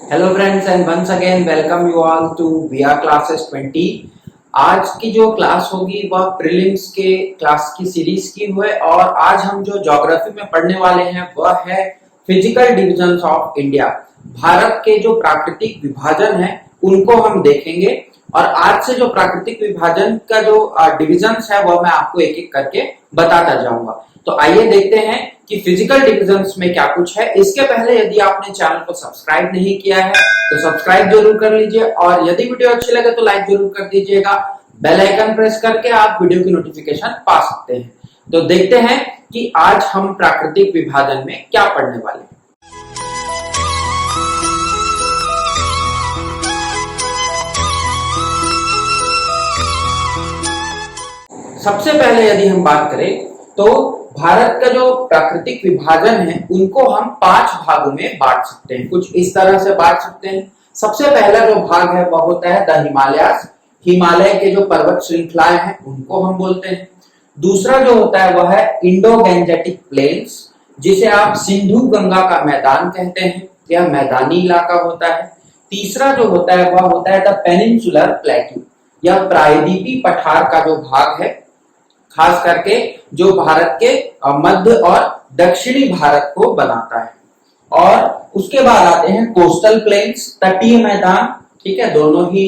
Hello friends and once again welcome you all to VR classes 20। आज की जो class होगी वह प्रीलिम्स के क्लास की सीरीज की हुई और आज हम जो ज्योग्राफी में पढ़ने वाले हैं वह है physical divisions of India. Bharat के जो प्राकृतिक विभाजन है उनको हम देखेंगे और आज से जो प्राकृतिक विभाजन का जो डिविजन्स है वह मैं आपको एक एक करके बताता जाऊंगा। तो आइए देखते हैं कि फिजिकल डिविजन्स में क्या कुछ है। इसके पहले यदि आपने चैनल को सब्सक्राइब नहीं किया है तो सब्सक्राइब जरूर कर लीजिए और यदि वीडियो अच्छी लगे तो लाइक जरूर कर दीजिएगा। बेल आइकन प्रेस करके आप वीडियो की नोटिफिकेशन पा सकते हैं। तो देखते हैं कि आज हम प्राकृतिक विभाजन में क्या पढ़ने वाले हैं। सबसे पहले यदि हम बात करें तो भारत का जो प्राकृतिक विभाजन है उनको हम 5 भागों में बांट सकते हैं। कुछ इस तरह से बांट सकते हैं। सबसे पहला जो भाग है वह होता है द हिमालयास। हिमालय के जो पर्वत श्रृंखलाएं हैं उनको हम बोलते हैं। दूसरा जो होता है वह है इंडो गैंजेटिक प्लेन्स, जिसे आप सिंधु गंगा का मैदान कहते हैं। यह मैदानी इलाका होता है। तीसरा जो होता है वह होता है द पेनिनसुलर प्लेट्यू। यह प्रायद्वीपी पठार का जो भाग है, खास करके जो भारत के मध्य और दक्षिणी भारत को बनाता है। और उसके बाद आते हैं कोस्टल प्लेन्स, तटीय मैदान। ठीक है, दोनों ही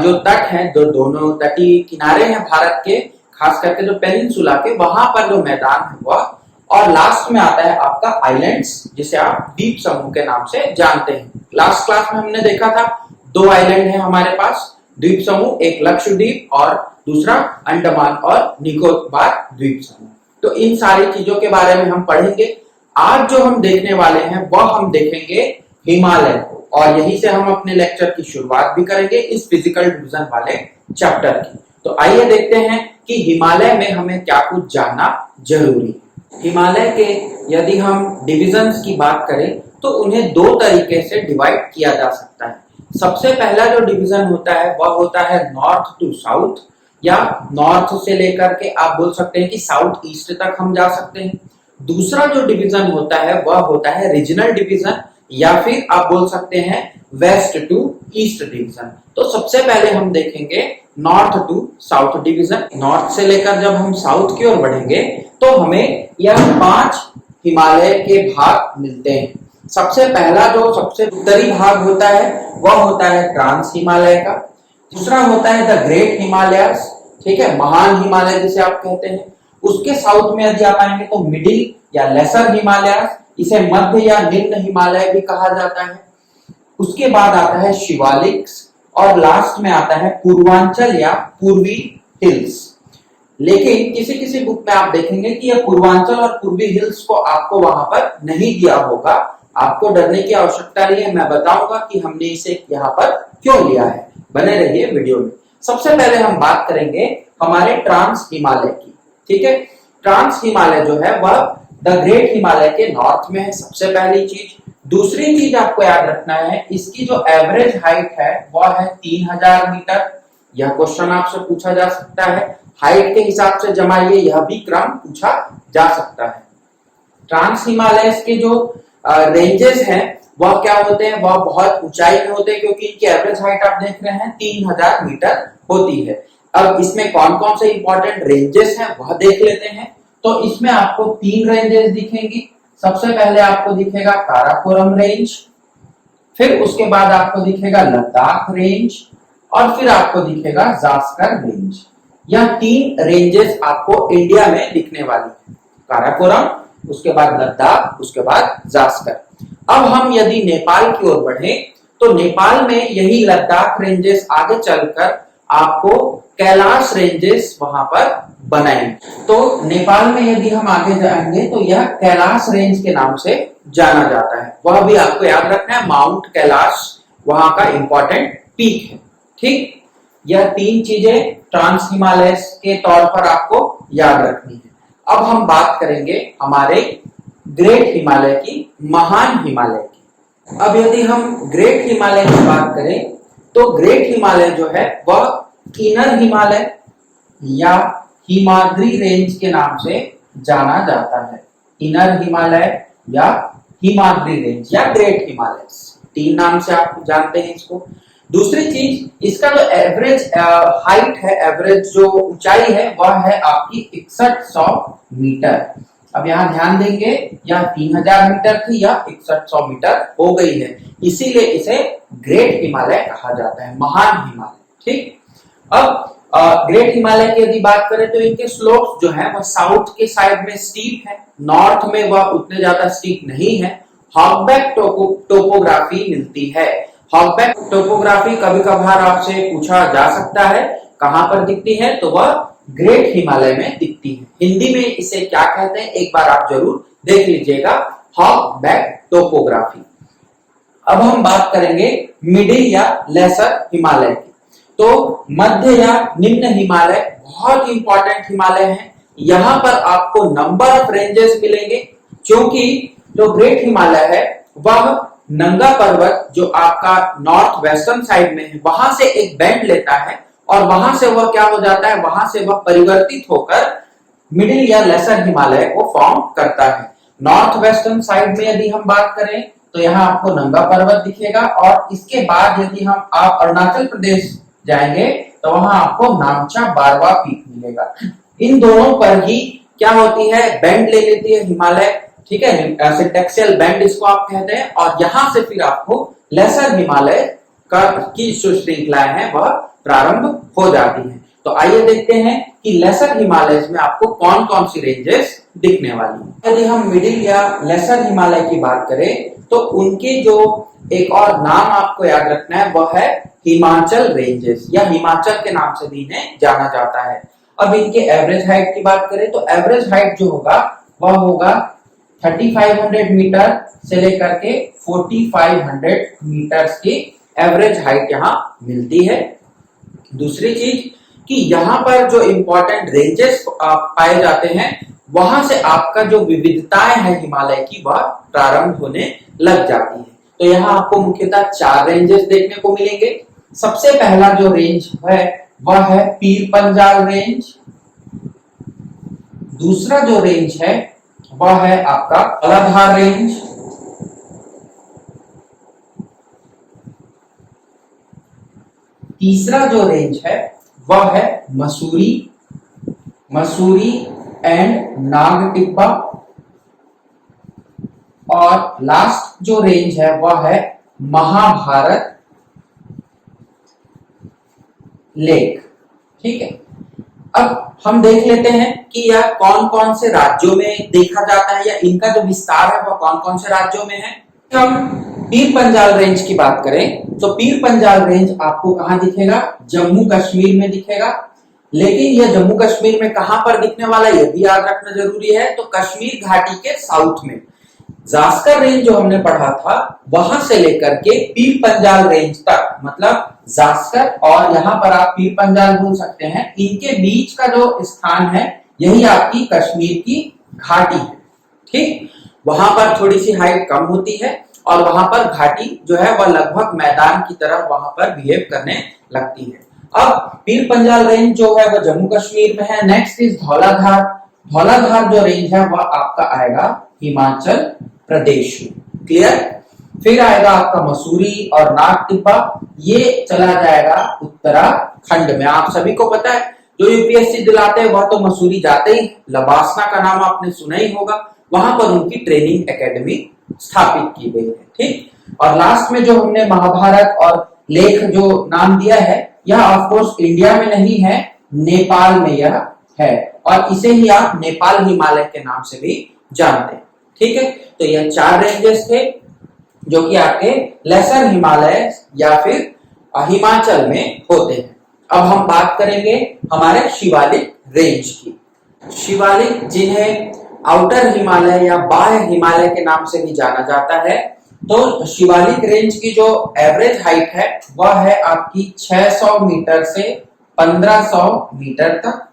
जो तट हैं, दोनों तटीय किनारे हैं भारत के, खास करके जो पेनिनसुला के, वहां पर जो मैदान है वह। और लास्ट में आता है आपका आइलैंड्स, जिसे आप द्वीप समूह के नाम से जानते हैं। लास्ट क्लास में हमने देखा था 2 आइलैंड है हमारे पास द्वीप समूह, एक लक्षद्वीप और दूसरा अंडमान और निकोबार द्वीप समूह। तो इन सारी चीजों के बारे में हम पढ़ेंगे। आज जो हम देखने वाले हैं वह हम देखेंगे हिमालय को, और यहीं से हम अपने लेक्चर की शुरुआत भी करेंगे इस फिजिकल डिवीजन वाले चैप्टर की। तो आइए देखते हैं कि हिमालय में हमें क्या कुछ जानना जरूरी है। हिमालय के यदि हम डिविजन्स की बात करें तो उन्हें 2 तरीके से डिवाइड किया जा सकता है। सबसे पहला जो डिवीजन होता है वह होता है नॉर्थ टू साउथ, या नॉर्थ से लेकर के आप बोल सकते हैं कि साउथ ईस्ट तक हम जा सकते हैं। दूसरा जो डिवीजन होता है वह होता है रीजनल डिवीजन, या फिर आप बोल सकते हैं वेस्ट टू ईस्ट डिवीजन। तो सबसे पहले हम देखेंगे north to south division. North से लेकर जब हम साउथ की ओर बढ़ेंगे तो हमें यह 5 हिमालय के भाग मिलते हैं। सबसे पहला जो सबसे उत्तरी भाग होता है वह होता है ट्रांस हिमालय का। दूसरा होता है द ग्रेट हिमालयस, ठीक है, महान हिमालय जिसे आप कहते हैं। उसके साउथ में यदि आप आएंगे तो मिडिल या लेसर हिमालयस, इसे मध्य या निम्न हिमालय भी कहा जाता है। उसके बाद आता है शिवालिक्स और लास्ट में आता है पूर्वांचल या पूर्वी हिल्स। लेकिन किसी किसी बुक में आप देखेंगे कि यह पूर्वांचल और पूर्वी हिल्स को आपको वहां पर नहीं दिया होगा। आपको डरने की आवश्यकता नहीं है, मैं बताऊंगा कि हमने इसे यहाँ पर क्यों लिया है। बने रहिए वीडियो में। सबसे पहले हम बात करेंगे हमारे ट्रांस हिमालय की। ठीक है, ट्रांस हिमालय जो है वह द ग्रेट हिमालय के नॉर्थ में है, सबसे पहली चीज। दूसरी चीज आपको याद रखना है, इसकी जो एवरेज हाइट है वह है 3000 मीटर। यह क्वेश्चन आपसे पूछा जा सकता है, हाइट के हिसाब से जमाइए, यह भी क्रम पूछा जा सकता है। ट्रांस हिमालय के जो रेंजेस हैं वह क्या होते हैं, वह बहुत ऊंचाई में होते हैं, क्योंकि इनकी एवरेज हाइट आप देख रहे हैं 3000 मीटर होती है। अब इसमें कौन कौन से इंपॉर्टेंट रेंजेस हैं वह देख लेते हैं। तो इसमें आपको 3 रेंजेस दिखेंगी। सबसे पहले आपको दिखेगा काराकोरम रेंज, फिर उसके बाद आपको दिखेगा लद्दाख रेंज, और फिर आपको दिखेगा जास्कर रेंज। यह 3 रेंजेस आपको इंडिया में दिखने वाली है, काराकोरम, उसके बाद लद्दाख, उसके बाद जास्कर। अब हम यदि नेपाल की ओर बढ़े तो नेपाल में यही लद्दाख रेंजेस आगे चलकर आपको कैलाश रेंजेस वहां पर बनाएंगे। तो नेपाल में यदि हम आगे जाएंगे तो यह कैलाश रेंज के नाम से जाना जाता है। वह भी आपको याद रखना है, माउंट कैलाश वहां का इंपॉर्टेंट पीक है। ठीक, यह 3 चीजें ट्रांस हिमालय के तौर पर आपको याद रखनी है। अब हम बात करेंगे हमारे ग्रेट हिमालय की, महान हिमालय की। अब यदि हम ग्रेट हिमालय की बात करें तो ग्रेट हिमालय जो है वह इनर हिमालय या हिमाद्री रेंज के नाम से जाना जाता है। इनर हिमालय या हिमाद्री रेंज या ग्रेट हिमालय। तीन नाम से आप जानते हैं इसको। दूसरी चीज, इसका जो एवरेज हाइट है, एवरेज जो ऊंचाई है वह है आपकी 6100 मीटर। अब यहाँ ध्यान देंगे, यह 3000 मीटर थी, यह 6100 मीटर हो गई है, इसीलिए इसे ग्रेट हिमालय कहा जाता है, महान हिमालय। ठीक, अब ग्रेट हिमालय की यदि बात करें तो इनके स्लोप्स जो है वह साउथ के साइड में स्टीप है, नॉर्थ में वह उतने ज्यादा स्टीप नहीं है। हॉगबैक टोपोग्राफी मिलती है। हॉगबैक टोपोग्राफी कभी कभार आपसे पूछा जा सकता है, कहां पर दिखती है, तो वह ग्रेट हिमालय में दिखती है। हिंदी में इसे क्या कहते हैं एक बार आप जरूर देख लीजिएगा, हॉगबैक टोपोग्राफी। अब हम बात करेंगे मिडिल या लेसर हिमालय की। तो मध्य या निम्न हिमालय बहुत इंपॉर्टेंट हिमालय है। यहां पर आपको नंबर ऑफ रेंजेस मिलेंगे, क्योंकि जो ग्रेट हिमालय है वह नंगा पर्वत जो आपका नॉर्थ वेस्टर्न साइड में है वहां से एक बैंड लेता है और वहां से वह क्या हो जाता है, वहां से वह परिवर्तित होकर मिडिल या लेसर हिमालय को फॉर्म करता है। नॉर्थ वेस्टर्न साइड में यदि हम बात करें तो यहाँ आपको नंगा पर्वत दिखेगा, और इसके बाद यदि हम आप अरुणाचल प्रदेश जाएंगे तो वहां आपको नामचा बारवा पीक मिलेगा। इन दोनों पर ही क्या होती है, बैंड ले लेती है हिमालय, ठीक है, सिंटेक्सियल बैंड इसको आप कहते हैं, और यहां से फिर आपको लेसर हिमालय का की जो श्रृंखलाएं हैं वह प्रारंभ हो जाती है। तो आइए देखते हैं कि लेसर हिमालय में आपको कौन कौन सी रेंजेस दिखने वाली है। यदि हम मिडिल या लेसर हिमालय की बात करें तो उनके जो एक और नाम आपको याद रखना है वह है हिमाचल रेंजेस, या हिमाचल के नाम से भी इन्हें जाना जाता है। अब इनके एवरेज हाइट की बात करें तो एवरेज हाइट जो होगा वह होगा 3500 मीटर से लेकर के 4500 मीटर की एवरेज हाइट यहाँ मिलती है। दूसरी चीज कि यहाँ पर जो इंपॉर्टेंट रेंजेस पाए जाते हैं वहां से आपका जो विविधताएं है हिमालय की वह प्रारंभ होने लग जाती है। तो यहाँ आपको मुख्यतः 4 रेंजेस देखने को मिलेंगे। सबसे पहला जो रेंज है वह है पीर पंजाल रेंज। दूसरा जो रेंज है वह है आपका धौलाधार रेंज। तीसरा जो रेंज है वह है मसूरी एंड नागटिब्बा। और लास्ट जो रेंज है वह है महाभारत लेक। ठीक है, अब हम देख लेते हैं कि यह कौन कौन से राज्यों में देखा जाता है, या इनका जो विस्तार है वह कौन कौन से राज्यों में है। हम पीर पंजाल रेंज की बात करें तो पीर पंजाल रेंज आपको कहां दिखेगा, जम्मू कश्मीर में दिखेगा। लेकिन यह जम्मू कश्मीर में कहां पर दिखने वाला है यह भी याद रखना जरूरी है, तो कश्मीर घाटी के साउथ में। जास्कर रेंज जो हमने पढ़ा था वहां से लेकर के पीर पंजाल रेंज तक, मतलब जास्कर और यहाँ पर आप पीर पंजाल बोल सकते हैं, इनके बीच का जो स्थान है यही आपकी कश्मीर की घाटी है। ठीक, वहां पर थोड़ी सी हाइट कम होती है और वहां पर घाटी जो है वह लगभग मैदान की तरह वहां पर बिहेव करने लगती है। अब पीर पंजाल रेंज जो है वह जम्मू कश्मीर में है। Next is Dhauladhar. धौलाधार जो रेंज है वह आपका आएगा हिमाचल प्रदेश में। क्लियर। फिर आएगा आपका मसूरी और नागटिब्बा, ये चला जाएगा उत्तराखंड में। आप सभी को पता है जो यूपीएससी दिलाते हैं वह तो मसूरी जाते ही, लबासना का नाम आपने सुना ही होगा, वहां पर उनकी ट्रेनिंग एकेडमी स्थापित की गई है। ठीक, और लास्ट में जो हमने महाभारत और लेख जो नाम दिया है यह ऑफकोर्स इंडिया में नहीं है, नेपाल में यह है, और इसे ही आप नेपाल हिमालय के नाम से भी जानते हैं। ठीक है, तो यह 4 रेंजेस थे जो कि आपके लेसर हिमालय या फिर हिमाचल में होते हैं। अब हम बात करेंगे हमारे शिवालिक रेंज की। शिवालिक जिन्हें आउटर हिमालय या बाह्य हिमालय के नाम से भी जाना जाता है, तो शिवालिक रेंज की जो एवरेज हाइट है वह है आपकी 600 मीटर से 1500 मीटर तक।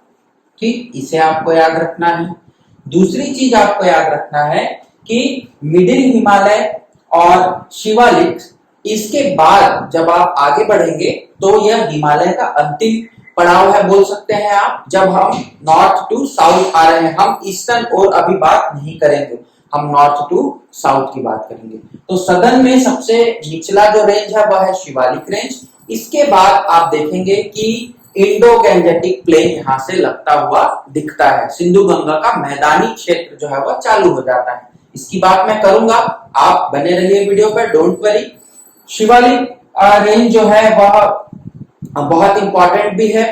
ठीक, इसे आपको याद रखना है। दूसरी चीज आपको याद रखना है कि मिडिल हिमालय और शिवालिक, इसके बाद जब आप आगे बढ़ेंगे तो यह हिमालय का अंतिम पड़ाव है बोल सकते हैं आप। जब हम नॉर्थ टू साउथ आ रहे हैं, हम ईस्टर्न और अभी बात नहीं करेंगे। हम नॉर्थ टू साउथ की बात करेंगे। तो सदर्न में सबसे निचला जो रेंज है वह है शिवालिक रेंज। इसके बाद आप देखेंगे कि इंडो गैंजेटिक प्लेन यहां से लगता हुआ दिखता है, सिंधु गंगा का मैदानी क्षेत्र जो है वह चालू हो जाता है। इसकी बात मैं करूंगा, आप बने रहिए वीडियो पर, डोंट वरी। शिवालिक रेंज जो है वह बहुत इंपॉर्टेंट भी है,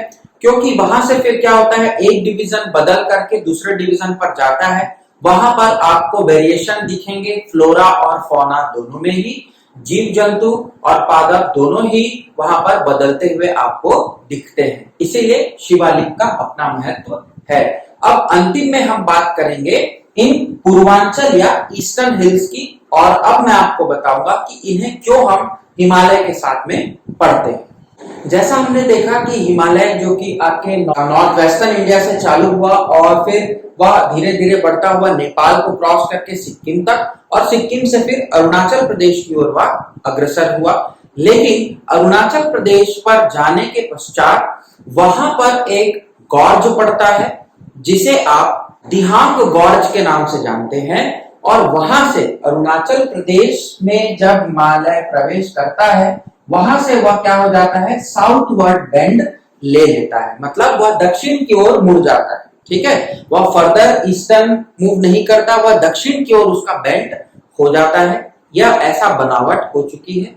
क्योंकि वहां से फिर क्या होता है, एक डिवीजन बदल करके दूसरे डिवीजन पर जाता है। वहां पर आपको वेरिएशन दिखेंगे, फ्लोरा और फौना दोनों में ही, जीव जंतु और पादप दोनों ही वहां पर बदलते हुए आपको दिखते हैं। इसीलिए शिवालिक का अपना महत्व है। अब अंतिम में हम बात करेंगे इन पूर्वांचल या ईस्टर्न हिल्स की, और अब मैं आपको बताऊंगा कि इन्हें क्यों हम हिमालय के साथ में पढ़ते हैं। जैसा हमने देखा कि हिमालय जो कि आपके नॉर्थ वेस्टर्न इंडिया से चालू हुआ और फिर वह धीरे धीरे बढ़ता हुआ नेपाल को क्रॉस करके सिक्किम तक, और सिक्किम से फिर अरुणाचल प्रदेश की ओर वह अग्रसर हुआ। लेकिन अरुणाचल प्रदेश पर जाने के पश्चात वहां पर एक गॉर्ज पड़ता है जिसे आप दिहांग गॉर्ज के नाम से जानते हैं, और वहां से अरुणाचल प्रदेश में जब हिमालय प्रवेश करता है वहां से वह क्या हो जाता है, साउथवर्ड बेंड ले लेता है, मतलब वह दक्षिण की ओर मुड़ जाता है। ठीक है, वह फर्दर ईस्टर्न मूव नहीं करता, वह दक्षिण की ओर उसका बेंड हो जाता है। यह ऐसा बनावट हो चुकी है।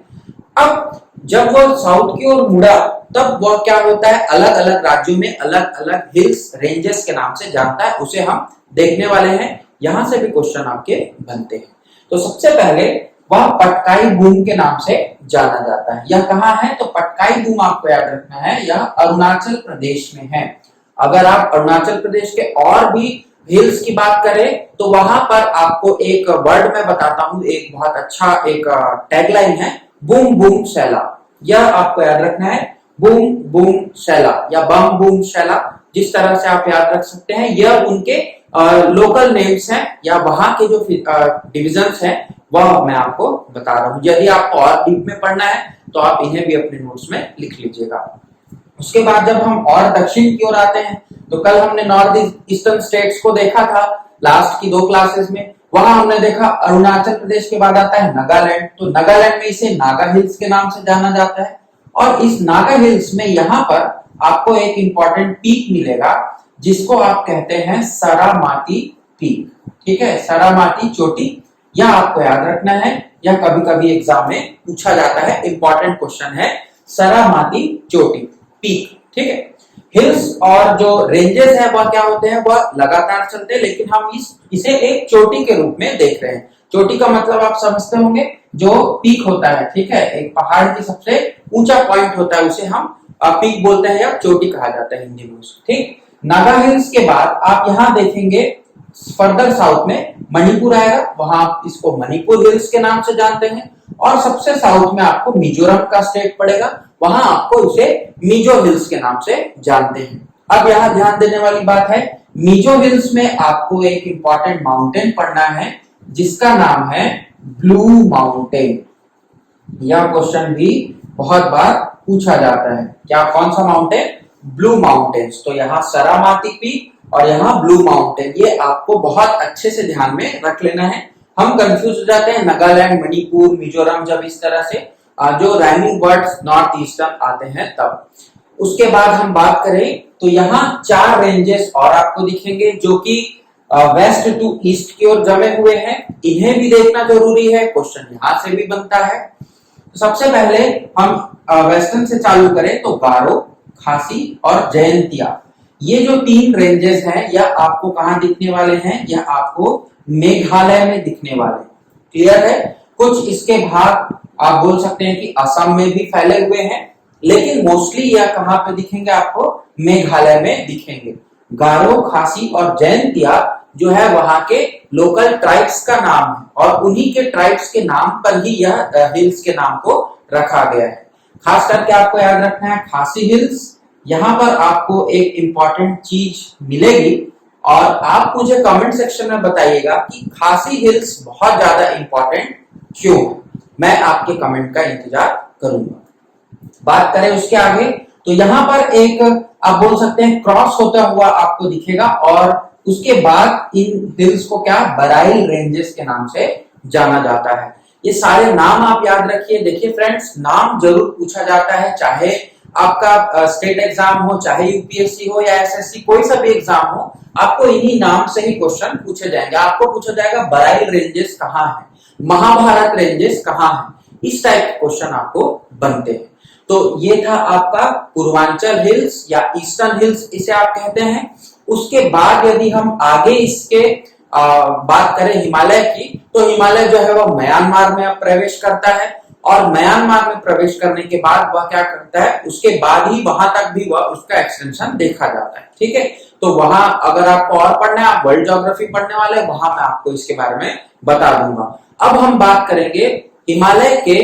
अब जब वह साउथ की ओर मुड़ा तब वह क्या होता है, अलग अलग राज्यों में अलग अलग हिल्स रेंजेस के नाम से जानता है, उसे हम देखने वाले हैं। यहां से भी क्वेश्चन आपके बनते हैं। तो सबसे पहले वह पटकाई बूम के नाम से जाना जाता है। यह कहाँ है, तो पटकाई बूम आपको याद रखना है, यह अरुणाचल प्रदेश में है। अगर आप अरुणाचल प्रदेश के और भी हिल्स की बात करें तो वहां पर आपको एक वर्ड मैं बताता हूं, एक बहुत अच्छा एक टैगलाइन है, बूम बूम शैला। यह आपको याद रखना है, बूम बूम शैला या बम बूम शैला, जिस तरह से आप याद रख सकते हैं। यह उनके लोकल नेम्स हैं या वहां के जो डिविजन्स हैं वह मैं आपको बता रहा हूं। यदि आपको और डीप में पढ़ना है तो आप इन्हें भी अपने नोट्स में लिख लीजिएगा। उसके बाद जब हम और दक्षिण की ओर आते हैं तो कल हमने नॉर्थ ईस्टर्न स्टेट्स को देखा था लास्ट की 2 क्लासेस में। वहां हमने देखा अरुणाचल प्रदेश के बाद आता है नागालैंड। तो नागालैंड में इसे नागा हिल्स के नाम से जाना जाता है, और इस नागा हिल्स में यहाँ पर आपको एक इंपॉर्टेंट पीक मिलेगा जिसको आप कहते हैं सरामाटी पीक। ठीक है, सरामाटी चोटी, यह आपको याद रखना है, यह कभी कभी एग्जाम में पूछा जाता है, इंपॉर्टेंट क्वेश्चन है, सरामाटी चोटी पीक। ठीक है, हिल्स और जो रेंजेस है वह क्या होते हैं, वह लगातार चलते हैं, लेकिन हम इसे एक चोटी के रूप में देख रहे हैं। चोटी का मतलब आप समझते होंगे, जो पीक होता है। ठीक है, एक पहाड़ की सबसे ऊंचा पॉइंट होता है, उसे हम पीक बोलते हैं या चोटी कहा जाता है हिंदी में। ठीक, नागा हिल्स के बाद आप यहाँ देखेंगे फर्दर साउथ में मणिपुर आएगा, वहां आप इसको मणिपुर हिल्स के नाम से जानते हैं। और सबसे साउथ में आपको मिजोरम का स्टेट पड़ेगा, वहां आपको इसे मिजो हिल्स के नाम से जानते हैं। अब यहाँ ध्यान देने वाली बात है, मिजो हिल्स में आपको एक इंपॉर्टेंट माउंटेन पढ़ना है जिसका नाम है ब्लू माउंटेन। यह क्वेश्चन भी बहुत बार पूछा जाता है, क्या कौन सा माउंटेन, ब्लू माउंटेन्स। तो यहाँ सरामाटी पीक और यहाँ ब्लू माउंटेन, ये आपको बहुत अच्छे से ध्यान में रख लेना है। हम कंफ्यूज हो जाते हैं नागालैंड, मणिपुर, मिजोरम, जब इस तरह से जो राइमिंग वर्ड्स नॉर्थ ईस्टर्न आते हैं तब। उसके बाद हम बात करें तो यहाँ 4 रेंजेस और आपको दिखेंगे जो कि वेस्ट टू ईस्ट की ओर जमे हुए हैं, इन्हें भी देखना जरूरी है, क्वेश्चन यहाँ से भी बनता है। तो सबसे पहले हम वेस्टर्न से चालू करें तो गारो, खासी और जयंतिया, ये जो 3 रेंजेस हैं यह आपको कहां दिखने वाले हैं, यह आपको मेघालय में दिखने वाले। क्लियर है, कुछ इसके भाग आप बोल सकते हैं कि असम में भी फैले हुए हैं, लेकिन मोस्टली यह कहां पे दिखेंगे, आपको मेघालय में दिखेंगे। गारो, खासी और जयंतिया जो है वहां के लोकल ट्राइब्स का नाम है, और उन्हीं के ट्राइब्स के नाम पर ही यह हिल्स के नाम को रखा गया है। खास करके आपको याद रखना है खासी हिल्स, यहाँ पर आपको एक इंपॉर्टेंट चीज मिलेगी, और आप मुझे कमेंट सेक्शन में बताइएगा कि खासी हिल्स बहुत ज्यादा इंपॉर्टेंट क्यों है। मैं आपके कमेंट का इंतजार करूंगा। बात करें उसके आगे तो यहाँ पर एक आप बोल सकते हैं क्रॉस होता हुआ आपको दिखेगा, और उसके बाद इन हिल्स को क्या बराइल रेंजेस के नाम से जाना जाता है। ये सारे नाम आप याद रखिए। देखिए फ्रेंड्स, नाम जरूर पूछा जाता है, चाहे आपका स्टेट एग्जाम हो, चाहे यूपीएससी हो या एसएससी, कोई सा भी एग्जाम हो, आपको इन्हीं नाम से ही क्वेश्चन पूछे जाएंगे। आपको पूछा जाएगा बराइल रेंजेस कहाँ है, महाभारत रेंजेस कहाँ है, इस टाइप के क्वेश्चन आपको बनते हैं। तो ये था आपका पूर्वांचल हिल्स या ईस्टर्न हिल्स इसे आप कहते हैं। उसके बाद यदि हम आगे इसके बात करें हिमालय की, तो हिमालय जो है वह म्यांमार में अब प्रवेश करता है, और म्यांमार में प्रवेश करने के बाद वह क्या करता है, उसके बाद ही वहां तक भी वह उसका एक्सटेंशन देखा जाता है। ठीक है, तो वहां अगर आपको और पढ़ना है, आप वर्ल्ड ज्योग्राफी पढ़ने वाले, वहां मैं आपको इसके बारे में बता दूंगा। अब हम बात करेंगे हिमालय के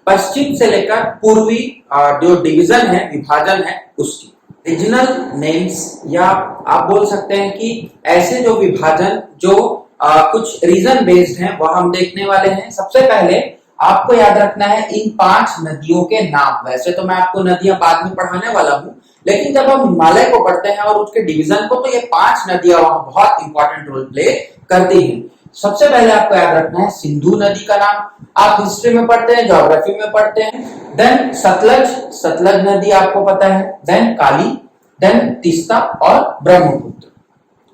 पश्चिम से लेकर पूर्वी जो डिवीजन है, विभाजन है उसकी। रीजनल नेम्स, या आप बोल सकते हैं कि ऐसे जो विभाजन जो कुछ रीजन बेस्ड हैं, वह हम देखने वाले हैं। सबसे पहले आपको याद रखना है इन 5 नदियों के नाम। वैसे तो मैं आपको नदियां बाद में पढ़ाने वाला हूं, लेकिन जब हम हिमालय को पढ़ते हैं और उसके डिवीजन को, तो ये 5 नदियां वहां बहुत इंपॉर्टेंट रोल प्ले करती हैं। सबसे पहले आपको याद रखना है सिंधु नदी का नाम, आप हिस्ट्री में पढ़ते हैं, ज्योग्राफी में पढ़ते हैं। देन सतलज, सतलज नदी आपको पता है। देन काली, देन तीस्ता और ब्रह्मपुत्र।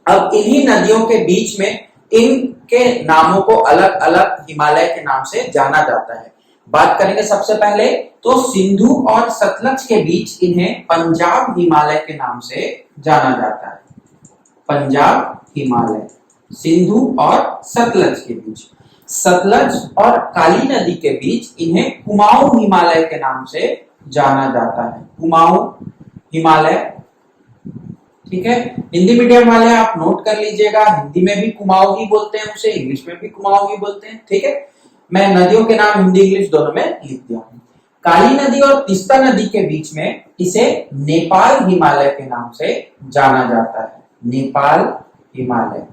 अब इन्हीं नदियों के बीच में इनके नामों को अलग अलग हिमालय के नाम से जाना जाता है। बात करेंगे सबसे पहले तो सिंधु और सतलज के बीच इन्हें पंजाब हिमालय के नाम से जाना जाता है। पंजाब हिमालय, सिंधु और सतलज के बीच। सतलज और काली नदी के बीच इन्हें कुमाऊं हिमालय के नाम से जाना जाता है। कुमाऊं हिमालय, ठीक है। हिंदी मीडियम वाले आप नोट कर लीजिएगा, हिंदी में भी कुमाऊं ही बोलते हैं उसे, इंग्लिश में भी कुमाऊं ही बोलते हैं। ठीक है, मैं नदियों के नाम हिंदी इंग्लिश दोनों में लिख दिया हूं। काली नदी और तीस्ता नदी के बीच में इसे नेपाल हिमालय के नाम से जाना जाता है। नेपाल हिमालय।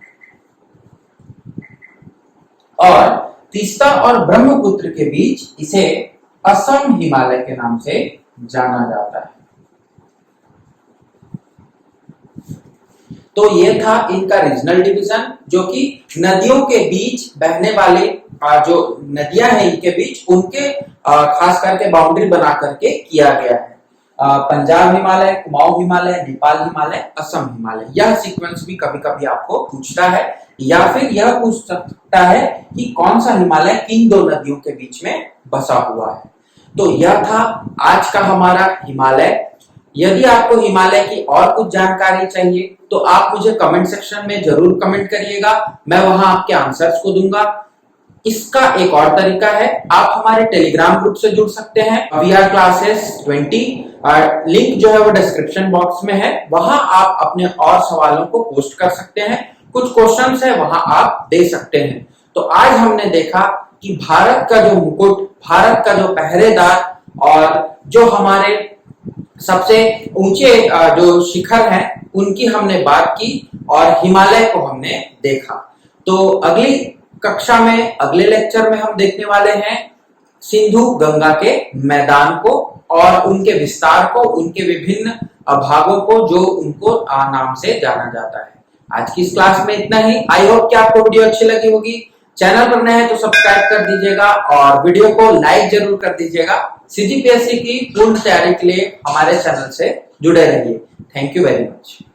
और तीस्ता और ब्रह्मपुत्र के बीच इसे असम हिमालय के नाम से जाना जाता है। तो ये था इनका रीजनल डिवीजन, जो कि नदियों के बीच बहने वाले जो नदियां हैं इनके बीच, उनके खास करके बाउंड्री बना करके किया गया है। पंजाब हिमालय, कुमाऊं हिमालय, नेपाल हिमालय, असम हिमालय। यह सीक्वेंस भी कभी कभी आपको पूछता है, या फिर यह पूछ सकता है कि कौन सा हिमालय किन 2 नदियों के बीच में बसा हुआ है। तो यह था आज का हमारा हिमालय। यदि आपको हिमालय की और कुछ जानकारी चाहिए तो आप मुझे कमेंट सेक्शन में जरूर कमेंट करिएगा, मैं वहां आपके आंसर्स को दूंगा। इसका एक और तरीका है, आप हमारे टेलीग्राम ग्रुप से जुड़ सकते हैं, VR क्लासेस 20, लिंक जो है वो डिस्क्रिप्शन बॉक्स में है। वहां आप अपने और सवालों को पोस्ट कर सकते हैं, कुछ क्वेश्चंस है वहां आप दे सकते हैं। तो आज हमने देखा कि भारत का जो मुकुट, भारत का जो पहरेदार, और जो हमारे सबसे ऊंचे जो शिखर हैं उनकी हमने बात की, और हिमालय को हमने देखा। तो अगली कक्षा में, अगले लेक्चर में हम देखने वाले हैं सिंधु गंगा के मैदान को और उनके विस्तार को, उनके विभिन्न भागों को जो उनको नाम से जाना जाता है। आज की इस क्लास में इतना ही। आई होप कि आपको वीडियो अच्छी लगी होगी। चैनल पर नए हैं तो सब्सक्राइब कर दीजिएगा और वीडियो को लाइक जरूर कर दीजिएगा। CGPSC की पूर्ण तैयारी के लिए हमारे चैनल से जुड़े रहिए। Thank you very much.